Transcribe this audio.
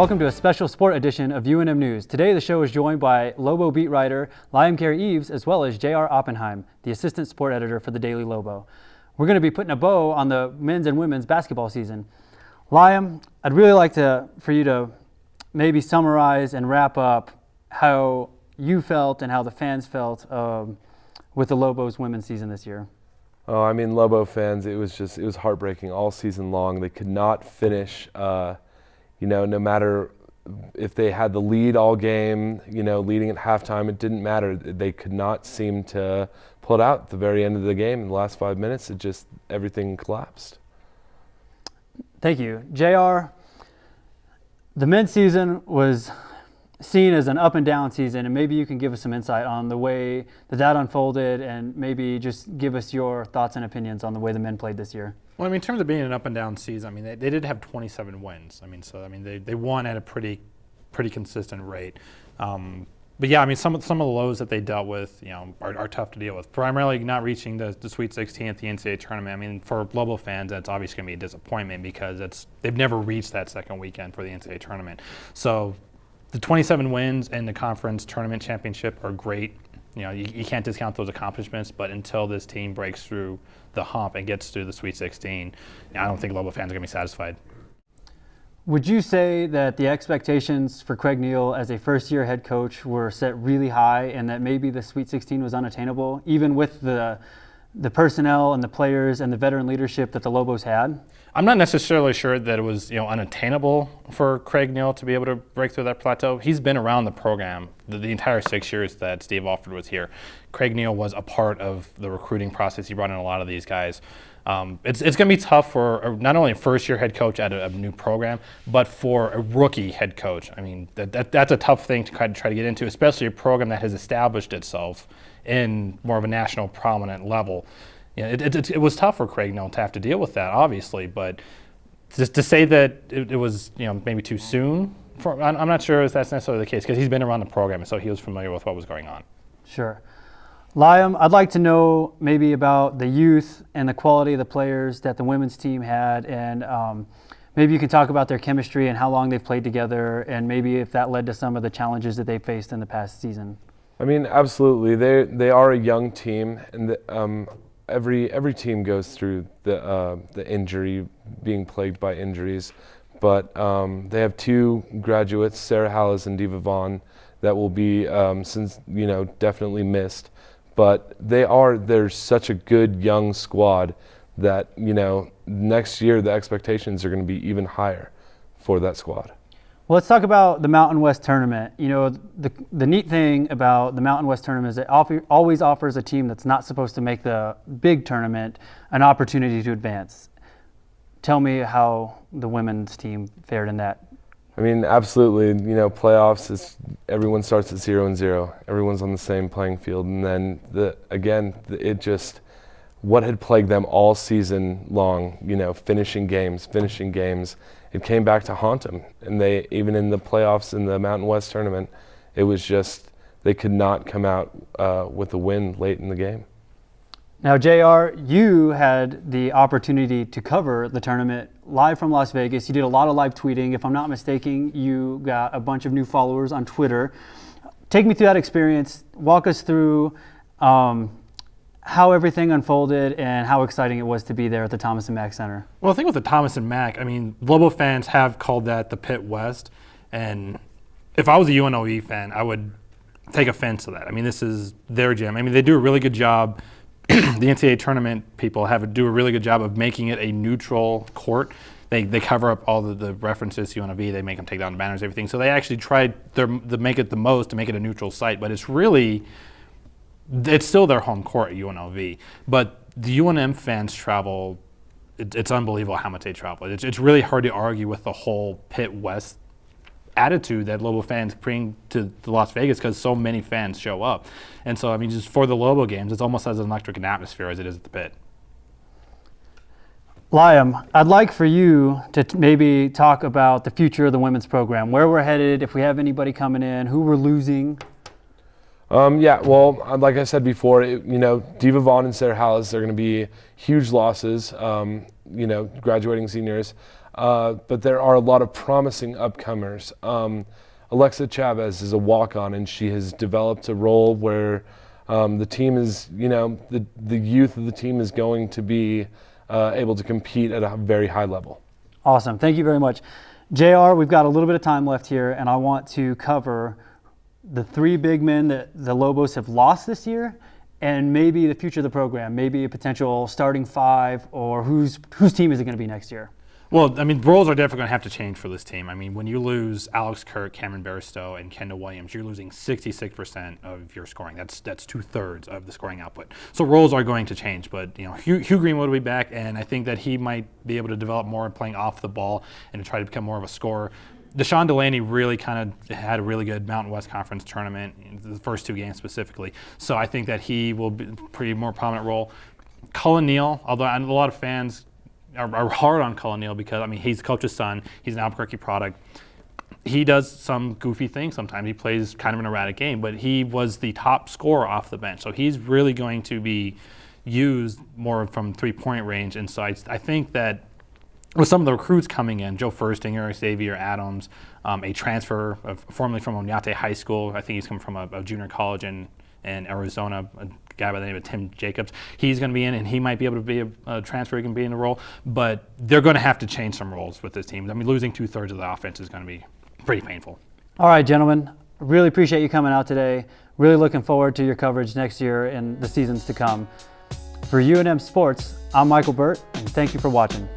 welcome to a special sport edition of UNM News. Today the show is joined by Lobo beat writer Liam Cary-Eaves as well as J.R. Oppenheim, the assistant sport editor for the Daily Lobo. We're going to be putting a bow on the men's and women's basketball season. Liam, I'd really like for you to maybe summarize and wrap up how you felt and how the fans felt with the Lobos women's season this year. Oh, I mean, Lobo fans, it was heartbreaking all season long. They could not finish, no matter if they had the lead all game, leading at halftime, it didn't matter. They could not seem to pull it out at the very end of the game. In the last 5 minutes, everything collapsed. Thank you. JR, the men's season was seen as an up and down season, and maybe you can give us some insight on the way that unfolded and maybe just give us your thoughts and opinions on the way the men played this year. Well, in terms of being an up and down season, they did have 27 wins. They won at a pretty consistent rate. But yeah, some of the lows that they dealt with, are tough to deal with. Primarily not reaching the Sweet 16 at the NCAA tournament. For Lobo fans, that's obviously going to be a disappointment because they've never reached that second weekend for the NCAA tournament. So the 27 wins and the conference tournament championship are great. You can't discount those accomplishments, but until this team breaks through the hump and gets to the Sweet 16, I don't think Lobo fans are going to be satisfied. Would you say that the expectations for Craig Neal as a first-year head coach were set really high and that maybe the Sweet 16 was unattainable, even with the personnel and the players and the veteran leadership that the Lobos had? I'm not necessarily sure that it was unattainable for Craig Neal to be able to break through that plateau. He's been around the program the entire 6 years that Steve Alford was here. Craig Neal was a part of the recruiting process. He brought in a lot of these guys. It's going to be tough for not only a first-year head coach at a new program, but for a rookie head coach. That's a tough thing to try to get into, especially a program that has established itself in more of a national prominent level. It was tough for Craig Neal to have to deal with that, obviously, but just to say that it was maybe too soon, I'm not sure if that's necessarily the case because he's been around the program and so he was familiar with what was going on. Sure. Liam, I'd like to know maybe about the youth and the quality of the players that the women's team had, and maybe you can talk about their chemistry and how long they've played together, and maybe if that led to some of the challenges that they faced in the past season. Absolutely. They are a young team, and every team goes through the injury, being plagued by injuries. But they have two graduates, Sarah Hallis and Diva Vaughn, that will be definitely missed. But they're such a good young squad that next year the expectations are going to be even higher for that squad. Well, let's talk about the Mountain West Tournament. The neat thing about the Mountain West Tournament is it always offers a team that's not supposed to make the big tournament an opportunity to advance. Tell me how the women's team fared in that. Absolutely. Playoffs everyone starts at 0-0. Everyone's on the same playing field, and then what had plagued them all season long, finishing games. It came back to haunt them, and they even in the playoffs in the Mountain West Tournament, it was just they could not come out with a win late in the game. Now, JR, you had the opportunity to cover the tournament live from Las Vegas. You did a lot of live tweeting. If I'm not mistaken, you got a bunch of new followers on Twitter. Take me through that experience. Walk us through how everything unfolded and how exciting it was to be there at the Thomas & Mack Center. Well, I think with the Thomas & Mack, Lobo fans have called that the Pit West. And if I was a UNLV fan, I would take offense to that. This is their gym. They do a really good job. The NCAA tournament people do a really good job of making it a neutral court. They cover up all the references to UNLV. They make them take down the banners, everything. So they actually tried to make it the most to make it a neutral site. But it's still their home court at UNLV. But the UNM fans travel. It's unbelievable how much they travel. It's really hard to argue with the whole Pit West attitude that Lobo fans bring to Las Vegas because so many fans show up. And so, just for the Lobo games, it's almost as electric an atmosphere as it is at the Pit. Liam, I'd like for you to maybe talk about the future of the women's program, where we're headed, if we have anybody coming in, who we're losing. Well, like I said before, Diva Vaughn and Sarah Hallis are going to be huge losses, graduating seniors. but there are a lot of promising upcomers. Alexa Chavez is a walk-on, and she has developed a role where the team is, the youth of the team is going to be able to compete at a very high level. Awesome. Thank you very much. JR, we've got a little bit of time left here, and I want to cover the 3 big men that the Lobos have lost this year, and maybe the future of the program, maybe a potential starting 5, or whose team is it going to be next year? Well, I mean, roles are definitely going to have to change for this team. I mean, when you lose Alex Kirk, Cameron Barstow, and Kendall Williams, you're losing 66% of your scoring. That's 2/3 of the scoring output. So roles are going to change. But Hugh Greenwood will be back, and I think that he might be able to develop more playing off the ball and to try to become more of a scorer. Deshaun Delaney really kind of had a really good Mountain West Conference tournament, the first 2 games specifically. So I think that he will be a pretty more prominent role. Cullen Neal, although I know a lot of fans are hard on Cullen Neal because, I mean, he's coach's son. He's an Albuquerque product. He does some goofy things sometimes. He plays kind of an erratic game, but he was the top scorer off the bench. So he's really going to be used more from 3-point range. And so I think that with some of the recruits coming in, Joe Furstinger, Xavier Adams, a transfer formerly from Oñate High School. I think he's come from a junior college in Arizona, a guy by the name of Tim Jacobs. He's going to be in, and he might be able to be a transfer. He can be in the role, but they're going to have to change some roles with this team. I mean, losing 2/3 of the offense is going to be pretty painful. All right, gentlemen, really appreciate you coming out today. Really looking forward to your coverage next year and the seasons to come. For UNM Sports, I'm Michael Burt, and thank you for watching.